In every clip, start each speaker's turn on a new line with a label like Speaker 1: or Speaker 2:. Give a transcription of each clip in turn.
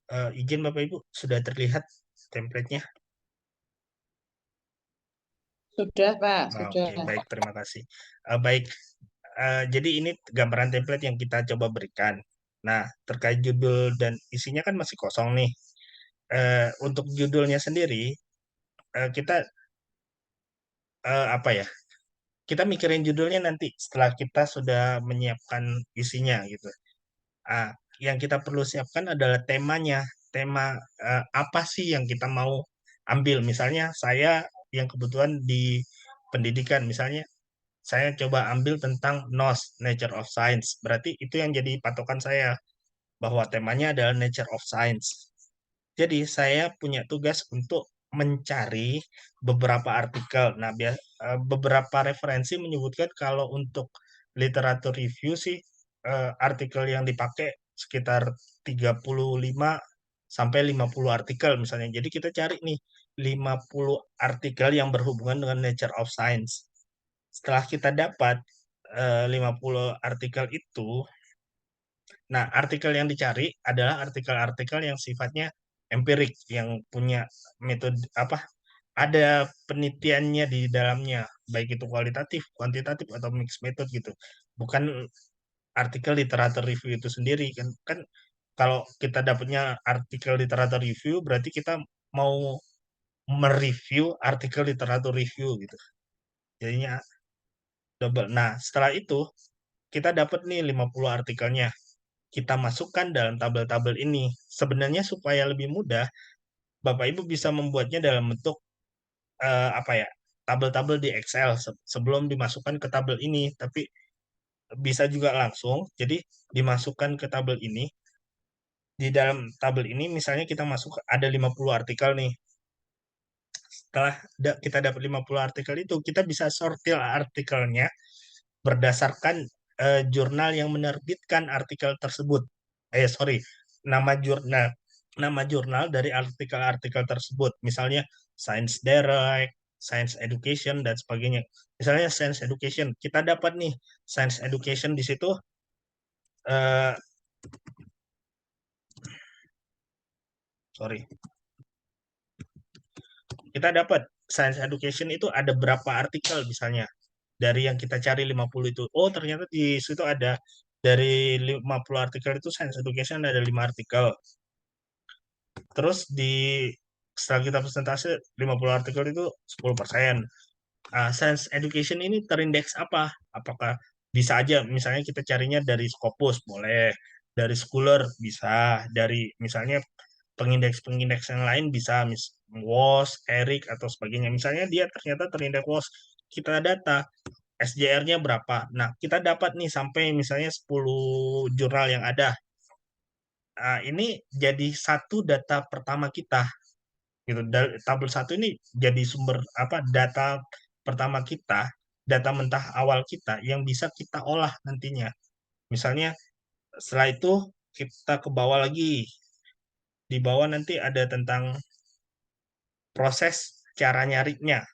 Speaker 1: Izin Bapak Ibu, sudah terlihat template-nya?
Speaker 2: Sudah, Pak, sudah.
Speaker 1: Oke, baik, terima kasih. Baik, jadi ini gambaran template yang kita coba berikan. Nah, terkait judul dan isinya kan masih kosong nih. Untuk judulnya sendiri, kita apa ya? Kita mikirin judulnya nanti setelah kita sudah menyiapkan isinya gitu. Yang kita perlu siapkan adalah temanya. Tema apa sih yang kita mau ambil? Misalnya saya yang kebetulan di pendidikan, misalnya saya coba ambil tentang NOS, Nature of Science. Berarti itu yang jadi patokan saya, bahwa temanya adalah Nature of Science. Jadi saya punya tugas untuk mencari beberapa artikel. Nah, beberapa referensi menyebutkan kalau untuk literatur review sih artikel yang dipakai sekitar 35 sampai 50 artikel misalnya. Jadi kita cari nih 50 artikel yang berhubungan dengan Nature of Science. Setelah kita dapat 50 artikel itu, nah, artikel yang dicari adalah artikel-artikel yang sifatnya empirik, yang punya metode apa? Ada penelitiannya di dalamnya, baik itu kualitatif, kuantitatif atau mixed method gitu. Bukan artikel literatur review itu sendiri kan. Kan kalau kita dapatnya artikel literatur review berarti kita mau mereview artikel literatur review gitu. Jadinya double. Nah, setelah itu kita dapat nih 50 artikelnya. Kita masukkan dalam tabel-tabel ini. Sebenarnya supaya lebih mudah, Bapak Ibu bisa membuatnya dalam bentuk apa ya? Tabel-tabel di Excel sebelum dimasukkan ke tabel ini, tapi bisa juga langsung. Jadi dimasukkan ke tabel ini. Di dalam tabel ini misalnya kita masuk ada 50 artikel nih. Setelah kita dapat 50 artikel itu, kita bisa sortir artikelnya berdasarkan jurnal yang menerbitkan artikel tersebut. Sorry, nama jurnal dari artikel-artikel tersebut. Misalnya Science Direct, Science Education dan sebagainya. Misalnya Science Education, kita dapat nih Science Education di situ. eh, Sorry, kita dapat Science Education itu ada berapa artikel misalnya dari yang kita cari 50 itu. Oh, ternyata di situ ada dari 50 artikel itu Science Education ada 5 artikel. Terus setelah kita presentasi 50 artikel itu 10%. Science Education ini terindeks apa? Apakah bisa aja misalnya kita carinya dari Scopus boleh, dari Scholar bisa, dari misalnya pengindeks-pengindeks yang lain bisa, WOS, ERIC atau sebagainya. Misalnya dia ternyata terindeks WOS, kita data SJR-nya berapa. Nah, kita dapat nih sampai misalnya 10 jurnal yang ada. Ini jadi satu data pertama kita gitu. Tabel satu ini jadi sumber apa data pertama kita, data mentah awal kita yang bisa kita olah nantinya. Misalnya setelah itu kita ke bawah lagi. Di bawah nanti ada tentang proses cara nyarinya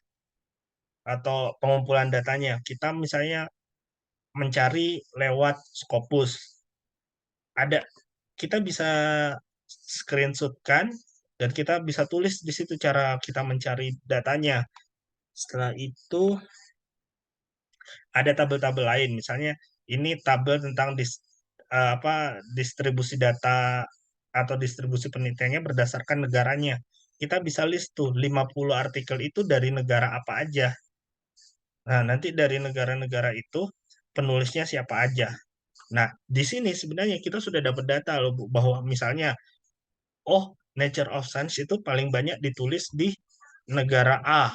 Speaker 1: atau pengumpulan datanya. Kita misalnya mencari lewat Scopus. Ada kita bisa screenshotkan dan kita bisa tulis di situ cara kita mencari datanya. Setelah itu ada tabel-tabel lain, misalnya ini tabel tentang distribusi data atau distribusi penelitiannya berdasarkan negaranya. Kita bisa list tuh 50 artikel itu dari negara apa aja. Nah, nanti dari negara-negara itu penulisnya siapa aja. Nah, di sini sebenarnya kita sudah dapat data loh Bu, bahwa misalnya, oh, Nature of Science itu paling banyak ditulis di negara A.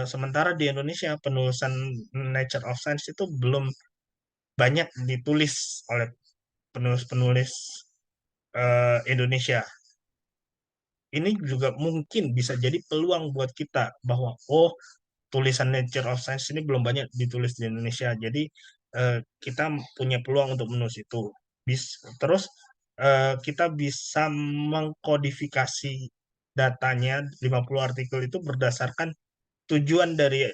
Speaker 1: Sementara di Indonesia penulisan Nature of Science itu belum banyak ditulis oleh penulis-penulis Indonesia. Ini juga mungkin bisa jadi peluang buat kita bahwa oh, tulisan Nature of Science ini belum banyak ditulis di Indonesia. Jadi kita punya peluang untuk menulis itu. Terus kita bisa mengkodifikasi datanya 50 artikel itu berdasarkan tujuan dari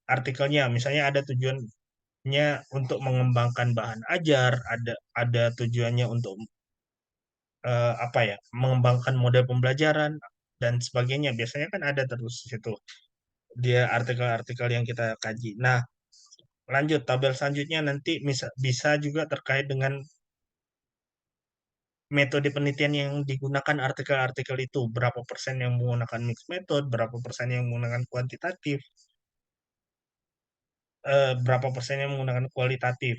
Speaker 1: artikelnya. Misalnya ada tujuannya untuk mengembangkan bahan ajar, ada tujuannya untuk apa ya, mengembangkan model pembelajaran dan sebagainya. Biasanya kan ada terus di situ dia artikel-artikel yang kita kaji. Nah, lanjut tabel selanjutnya nanti bisa juga terkait dengan metode penelitian yang digunakan artikel-artikel itu. Berapa persen yang menggunakan mixed method, berapa persen yang menggunakan kuantitatif, berapa persen yang menggunakan kualitatif.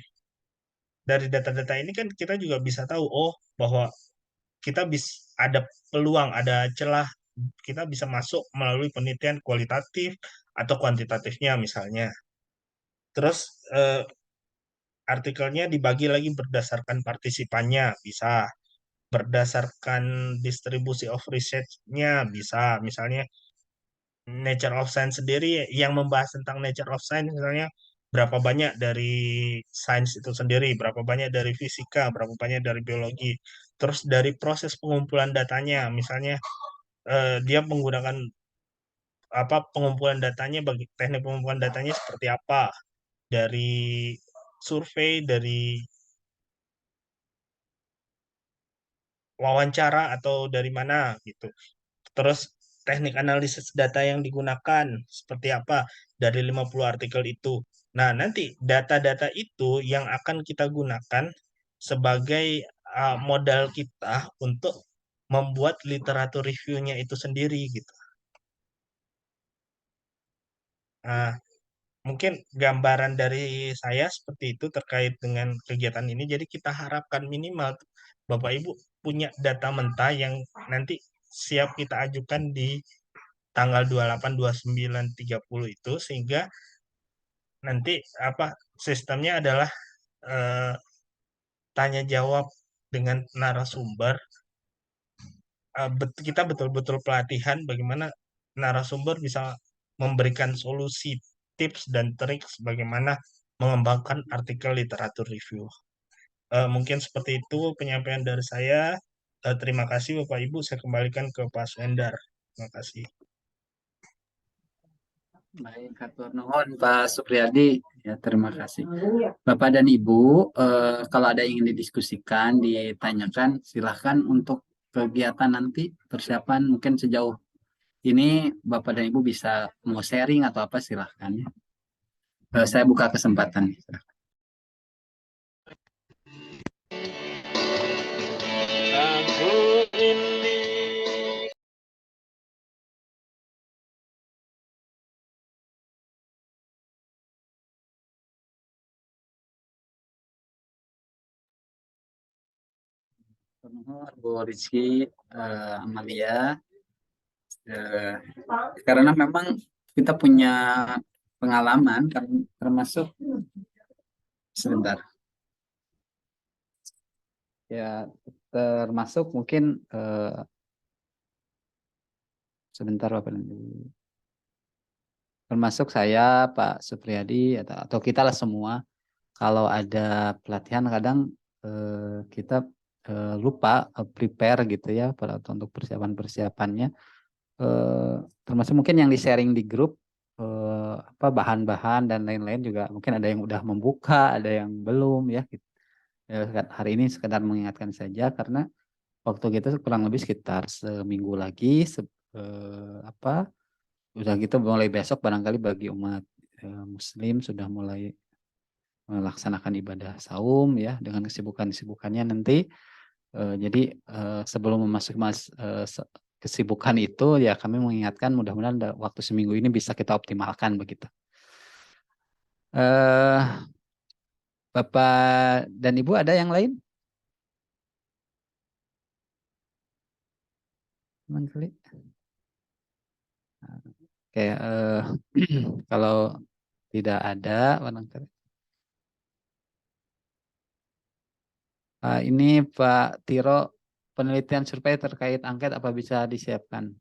Speaker 1: Dari data-data ini kan kita juga bisa tahu, oh, bahwa kita bisa ada peluang, ada celah, kita bisa masuk melalui penelitian kualitatif atau kuantitatifnya misalnya. Terus artikelnya dibagi lagi berdasarkan partisipannya, bisa. Berdasarkan distribusi of research-nya, bisa. Misalnya Nature of Science sendiri yang membahas tentang Nature of Science, misalnya berapa banyak dari sains itu sendiri, berapa banyak dari fisika, berapa banyak dari biologi. Terus dari proses pengumpulan datanya, misalnya dia menggunakan apa pengumpulan datanya, bagi teknik pengumpulan datanya seperti apa, dari survei, dari wawancara atau dari mana gitu. Terus teknik analisis data yang digunakan seperti apa dari 50 artikel itu. Nah, nanti data-data itu yang akan kita gunakan sebagai modal kita untuk membuat literatur review-nya itu sendiri gitu. Nah, mungkin gambaran dari saya seperti itu terkait dengan kegiatan ini. Jadi kita harapkan minimal Bapak Ibu punya data mentah yang nanti siap kita ajukan di tanggal 28, 29, 30 itu, sehingga nanti apa sistemnya adalah eh, tanya jawab dengan narasumber. Kita betul-betul pelatihan bagaimana narasumber bisa memberikan solusi, tips dan trik bagaimana mengembangkan artikel literatur review. Mungkin seperti itu penyampaian dari saya. Terima kasih Bapak Ibu. Saya kembalikan ke Pak Swendar. Terima kasih.
Speaker 3: Baik, hatur nuhun Pak Supriyadi. Ya, terima kasih. Bapak dan Ibu, kalau ada yang ingin didiskusikan, ditanyakan, silahkan untuk kegiatan nanti, persiapan mungkin sejauh ini Bapak dan Ibu bisa mau sharing atau apa silahkan ya. Saya buka kesempatan. Bu Rizky, Amalia, karena memang kita punya pengalaman, termasuk sebentar. Ya, termasuk mungkin sebentar Bapak dan Ibu. Termasuk saya, Pak Supriyadi, atau kita lah semua, kalau ada pelatihan kadang kita lupa prepare gitu ya untuk persiapan-persiapannya. Termasuk mungkin yang di-sharing di grup, apa bahan-bahan dan lain-lain juga mungkin ada yang udah membuka, ada yang belum ya. Gitu. Hari ini sekedar mengingatkan saja karena waktu kita kurang lebih sekitar seminggu lagi, apa udah gitu mulai besok barangkali bagi umat Muslim sudah mulai melaksanakan ibadah saum ya dengan kesibukannya nanti. Jadi sebelum memasuki kesibukan itu ya kami mengingatkan mudah-mudahan waktu seminggu ini bisa kita optimalkan begitu. Bapak dan Ibu ada yang lain? Oke, kalau tidak ada barangkali. Ini Pak Tiro, penelitian survei terkait angket apa bisa disiapkan?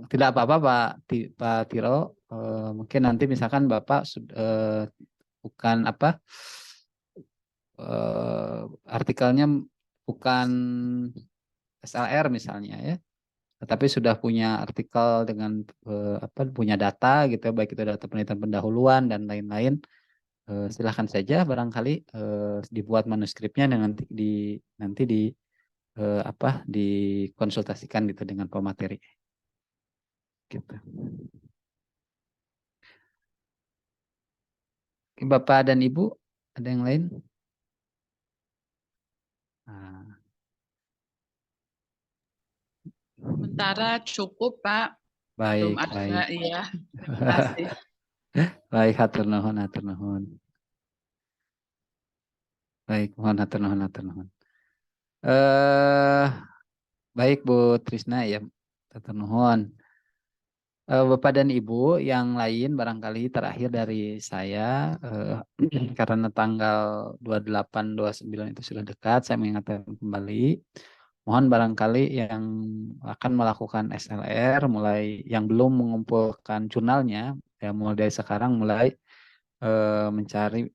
Speaker 3: Tidak apa-apa Pak Tiro, mungkin nanti misalkan Bapak bukan apa artikelnya bukan SLR misalnya ya, tetapi sudah punya artikel dengan apa punya data gitu ya, baik itu data penelitian pendahuluan dan lain-lain. Silahkan saja barangkali dibuat manuskripnya dan nanti dikonsultasikan gitu dengan pemateri. Gitu. Oke, Bapak dan Ibu, ada yang lain? Nah,
Speaker 2: Sementara cukup, Pak. Belum
Speaker 3: baik,
Speaker 2: ada,
Speaker 3: baik.
Speaker 2: iya. Terima kasih.
Speaker 3: Baik, hatur nuhun, hatur nuhun. Baik, mohon hatur nuhun, hatur nuhun. Baik Bu Trisna ya, hatur nuhun. Bapak dan Ibu yang lain barangkali terakhir dari saya karena tanggal 28 29 itu sudah dekat, saya mengingatkan kembali mohon barangkali yang akan melakukan SLR mulai yang belum mengumpulkan jurnalnya ya mulai dari sekarang mulai mencari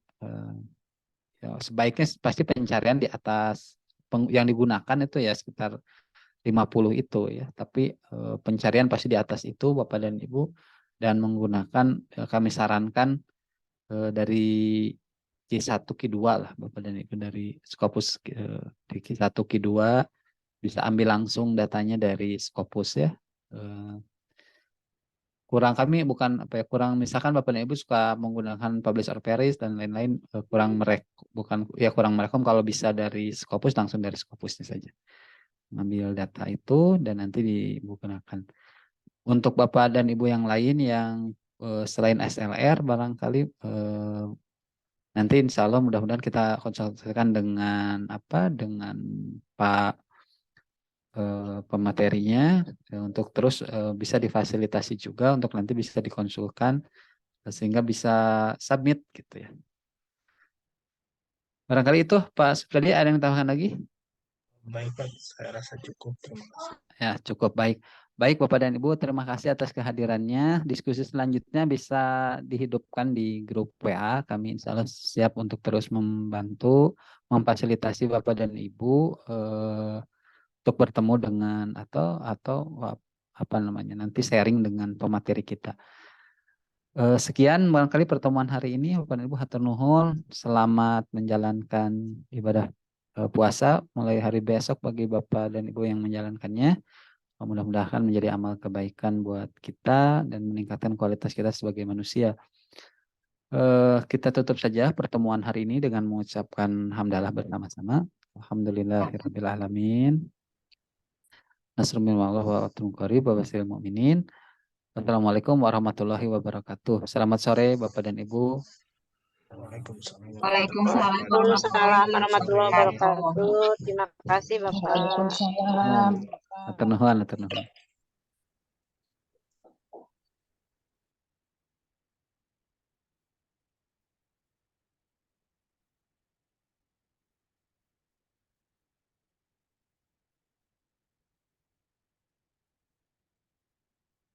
Speaker 3: ya, sebaiknya pasti pencarian di atas yang digunakan itu ya sekitar 50 itu ya. Tapi pencarian pasti di atas itu Bapak dan Ibu dan menggunakan kami sarankan dari Q1 Q2 lah Bapak dan Ibu dari Scopus di Q1 Q2 bisa ambil langsung datanya dari Scopus ya. Kurang kami bukan apa ya kurang misalkan Bapak dan Ibu suka menggunakan Publish or Perish dan lain-lain kurang bukan ya kurang merekom kalau bisa dari Scopus langsung dari Scopusnya saja. Ngambil data itu dan nanti digunakan. Untuk Bapak dan Ibu yang lain yang selain SLR barangkali nanti insya Allah mudah-mudahan kita konsultasikan dengan dengan Pak pematerinya untuk terus bisa difasilitasi juga untuk nanti bisa dikonsulkan sehingga bisa submit gitu ya. Barangkali itu Pak Supriyadi ada yang tambahkan lagi?
Speaker 1: Baik Pak, saya rasa cukup. Terima kasih.
Speaker 3: Ya, cukup baik. Baik Bapak dan Ibu, terima kasih atas kehadirannya. Diskusi selanjutnya bisa dihidupkan di grup WA. Kami insya Allah siap untuk terus membantu, memfasilitasi Bapak dan Ibu untuk bertemu dengan atau apa namanya nanti sharing dengan pemateri kita. Sekian barangkali pertemuan hari ini. Bapak dan Ibu hatur nuhun. Selamat menjalankan ibadah puasa mulai hari besok bagi Bapak dan Ibu yang menjalankannya. Mudah-mudahan menjadi amal kebaikan buat kita dan meningkatkan kualitas kita sebagai manusia. Kita tutup saja pertemuan hari ini dengan mengucapkan hamdalah bersama-sama. Alhamdulillahirabbil alamin. Nasrul minallah wa fathun qarib wa basyiril mu'minin. Assalamualaikum warahmatullahi wabarakatuh. Selamat sore Bapak dan Ibu.
Speaker 1: Waalaikumsalam.
Speaker 4: Waalaikumsalam warahmatullahi wabarakatuh. Terima kasih Bapak.
Speaker 2: Waalaikumsalam.
Speaker 3: Atur nuhun, atur nuhun.